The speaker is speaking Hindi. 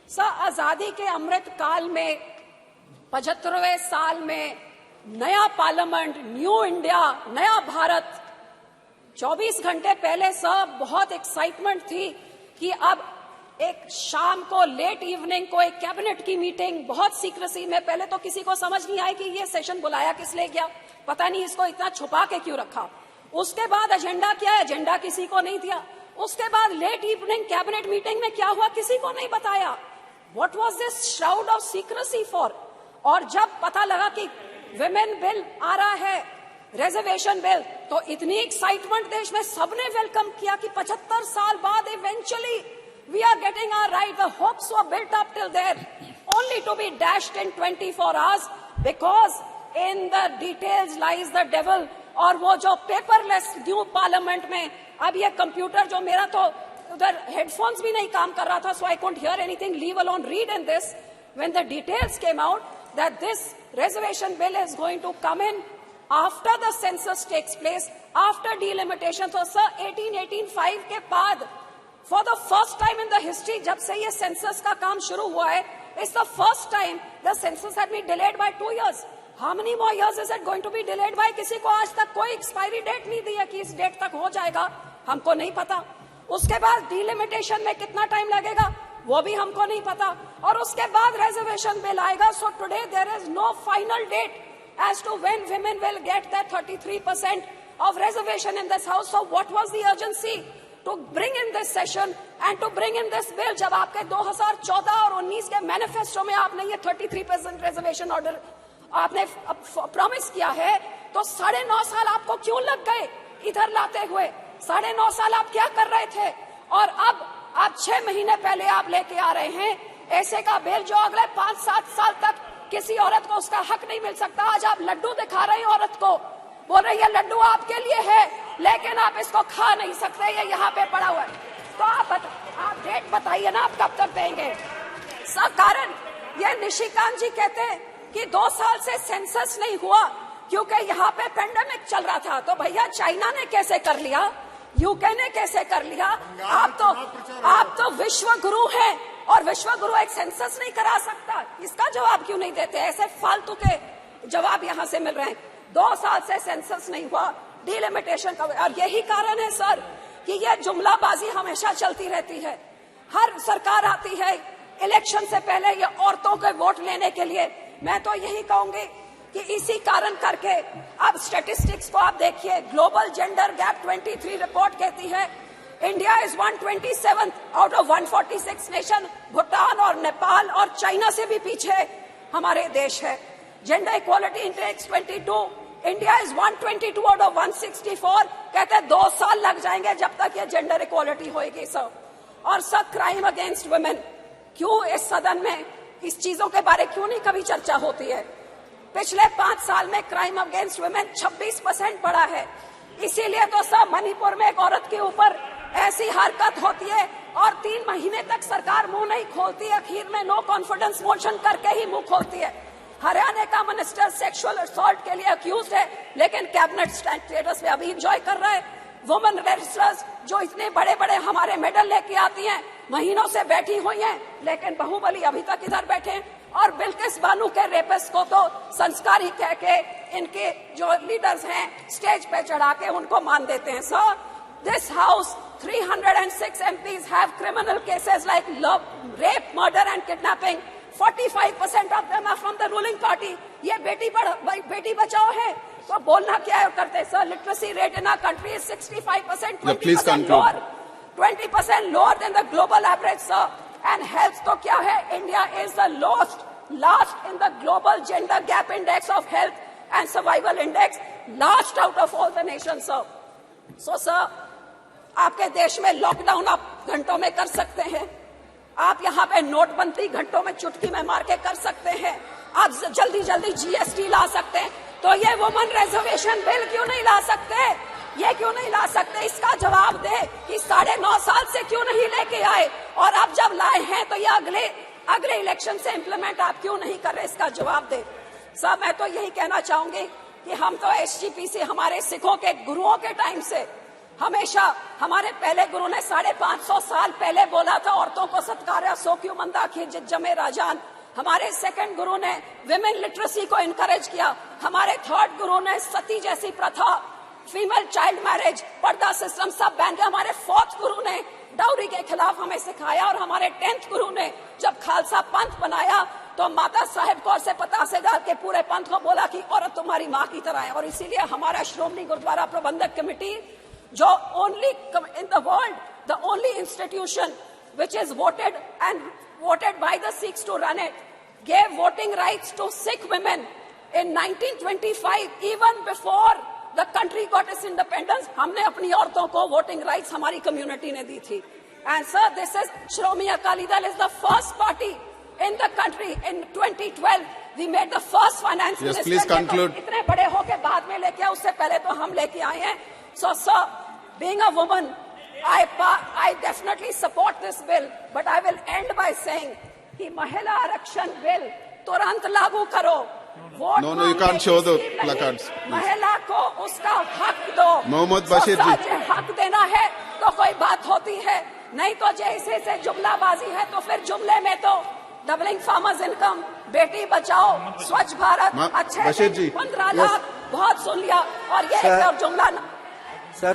आजादी के अमृत काल में 75वें साल में नया पार्लियामेंट, न्यू इंडिया, नया भारत, 24 घंटे पहले बहुत एक्साइटमेंट थी कि अब एक शाम को लेट इवनिंग को एक कैबिनेट की मीटिंग बहुत सीक्रेसी में, पहले तो किसी को समझ नहीं आई कि ये सेशन बुलाया किस लिए गया, पता नहीं इसको इतना छुपा के क्यों रखा। उसके बाद एजेंडा क्या है, एजेंडा किसी को नहीं दिया। उसके बाद लेट इवनिंग कैबिनेट मीटिंग में क्या हुआ किसी को नहीं बताया। What was this shroud of secrecy for? और जब पता लगा कि विमेन बिल आ रहा है, रिजर्वेशन बिल, तो इतनी एक्साइटमेंट देश में, सबने वेलकम किया कि 75 साल बाद eventually we are getting our right. The hopes were built up till there, only to be dashed in 24 hours because in the details lies the devil. और वो जो पेपरलेस न्यू पार्लियामेंट में, अब ये कंप्यूटर जो मेरा तो उधर हेडफोन्स भी नहीं काम कर रहा था, so I couldn't hear anything, leave alone read in this. When the details came out that this reservation bill is going to come in after the census takes place, after delimitation, so sir 1885 के बाद for the first time in the history, जब से ये सेंसस का काम शुरू हुआ है, it's the first time the census had been delayed by 2 years. How many more years is it going to be delayed by? किसी को आज तक कोई एक्सपायरी डेट नहीं दी है कि इस डेट तक हो जाएगा, हमको नहीं पता। उसके बाद डिलिमिटेशन में कितना टाइम लगेगा वो भी हमको नहीं पता, और उसके बाद रिजर्वेशन बिल आएगा। So today there is no final date as to when women will get that 33% of reservation in this house. So what was the urgency to bring in this session and to bring in this bill? जब आपके 2014 और 19 के मैनिफेस्टो में आपने ये 33% रिजर्वेशन ऑर्डर आपने प्रॉमिस किया है, तो 9.5 साल आपको क्यों लग गए इधर लाते हुए? 9.5 साल आप क्या कर रहे थे? और अब आप 6 महीने पहले आप लेके आ रहे हैं ऐसे का बिल जो अगले 5-7 साल तक किसी औरत को उसका हक नहीं मिल सकता। आज आप लड्डू दिखा रहे हैं औरत को, बोल रहे ये लड्डू आपके लिए है लेकिन आप इसको खा नहीं सकते, ये यहाँ पे पड़ा हुआ है। तो आप डेट बताइए ना, आप कब तक देंगे? सब कारण ये निशिकांत जी कहते हैं कि 2 साल से सेंसस नहीं हुआ क्योंकि यहाँ पे पेंडेमिक चल रहा था। तो भैया चाइना ने कैसे कर लिया, यूके ने कैसे कर लिया? आप तो विश्व गुरु हैं और विश्व गुरु एक सेंसस नहीं करा सकता। इसका जवाब क्यों नहीं देते? ऐसे फालतू के जवाब यहाँ से मिल रहे हैं। 2 साल से सेंसस नहीं हुआ, डिलिमिटेशन का, और यही कारण है सर कि ये जुमलाबाजी हमेशा चलती रहती है। हर सरकार आती है इलेक्शन से पहले ये औरतों के वोट लेने के लिए। मैं तो यही कहूंगी कि इसी कारण करके अब स्टैटिस्टिक्स को आप देखिए, ग्लोबल जेंडर गैप 23 रिपोर्ट कहती है India is 127 out of 146 nation. Bhutan और नेपाल और चाइना से भी पीछे हमारे देश है। Gender equality index 22, India is 122 out of 164। कहते हैं 2 साल लग जाएंगे जब तक ये जेंडर इक्वालिटी होएगी सर। और सर क्राइम अगेंस्ट वुमेन, क्यों इस सदन में इस चीजों के बारे क्यों नहीं कभी चर्चा होती है? पिछले 5 साल में क्राइम अगेंस्ट वुमेन 26% बढ़ा है। इसीलिए तो सर मणिपुर में एक औरत के ऊपर ऐसी हरकत होती है और 3 महीने तक सरकार मुंह नहीं खोलती, आखिर में नो कॉन्फिडेंस मोशन करके ही मुंह खोलती है। हरियाणा का मिनिस्टर सेक्सुअल असॉल्ट के लिए अक्यूज्ड है लेकिन कैबिनेट स्टेटस में अभी एंजॉय कर रहा है। वुमेन रेसलर्स जो इतने बड़े बड़े हमारे मेडल लेके आती हैं, महीनों से बैठी हुई हैं, लेकिन बाहुबली अभी तक इधर बैठे हैं। और बिल्किस बानो के रेपिस्ट को तो संस्कारी कह के इनके जो लीडर्स हैं स्टेज पे चढ़ा के उनको मान देते हैं। Sir this house 306 MPs have criminal cases like love, rape, murder and kidnapping. 45% of them are from the ruling party. ये बेटी बचाओ है तो बोलना क्या है करते sir? Literacy rate in our country is 65%, 20% lower, 20% lower than the global average, sir. And health तो क्या है? India is the last in the global gender gap index of health and survival index, last out of all the nations, sir. So sir, आपके देश में लॉकडाउन आप घंटों में कर सकते हैं, आप यहाँ पे नोटबंदी घंटों में चुटकी में मार के कर सकते हैं, आप जल्दी जल्दी GST ला सकते हैं, तो ये वुमेन रिजर्वेशन बिल क्यों नहीं ला सकते? ये क्यों नहीं ला सकते? इसका जवाब दे कि 9.5 साल से क्यों नहीं लेके आए, और अब जब लाए हैं तो ये अगले इलेक्शन से इम्प्लीमेंट आप क्यों नहीं कर रहे? इसका जवाब दे। सब मैं तो यही कहना चाहूंगी कि हम तो SGPC हमारे सिखों के गुरुओं के टाइम से हमेशा हमारे पहले गुरु ने 550 साल पहले बोला था औरतों को सत्कार्य सो क्यों मंदा खींच जमे राजान। हमारे सेकंड गुरु ने विमेन लिटरेसी को इनकरेज किया। हमारे थर्ड गुरु ने सती जैसी प्रथा, फीमेल चाइल्ड मैरिज, पर्दा सिस्टम सब बैन किया। हमारे फोर्थ गुरु ने डाउरी के खिलाफ हमें सिखाया और हमारे 10th गुरु ने जब खालसा पंथ बनाया तो माता साहेब कौर से पतासे डाल के पूरे पंथ को बोला कि औरत तुम्हारी माँ की तरह है। और इसीलिए हमारा श्रोमणी गुरुद्वारा प्रबंधक कमेटी जो only in the world the only institution which is voted by the Sikhs to run it, gave voting rights to Sikh women in 1925, even before the country got its independence. हमने अपनी औरतों को voting rights हमारी community ने दी थी. And sir, this is Shromi Akali Dal is the first party in the country. In 2012, we made the first finance minister. Yes, please conclude. इतने बड़े होके बाद में लेके आए, उससे पहले तो हम लेके आए हैं. So sir, being a woman, I definitely support this bill, but I will end by saying कि महिला आरक्षण बिल तुरंत लागू करो. No, you can't show the placards. महिला को उसका हक दो. मोहम्मद बशीर जी, हक देना है तो कोई बात होती है, नहीं तो जैसे से जुमलाबाजी है तो फिर जुमले में तो doubling farmers income, Beti Bachao, स्वच्छ भारत, अच्छे 15 लाख बहुत सुन लिया और ये एक और जुमला. सर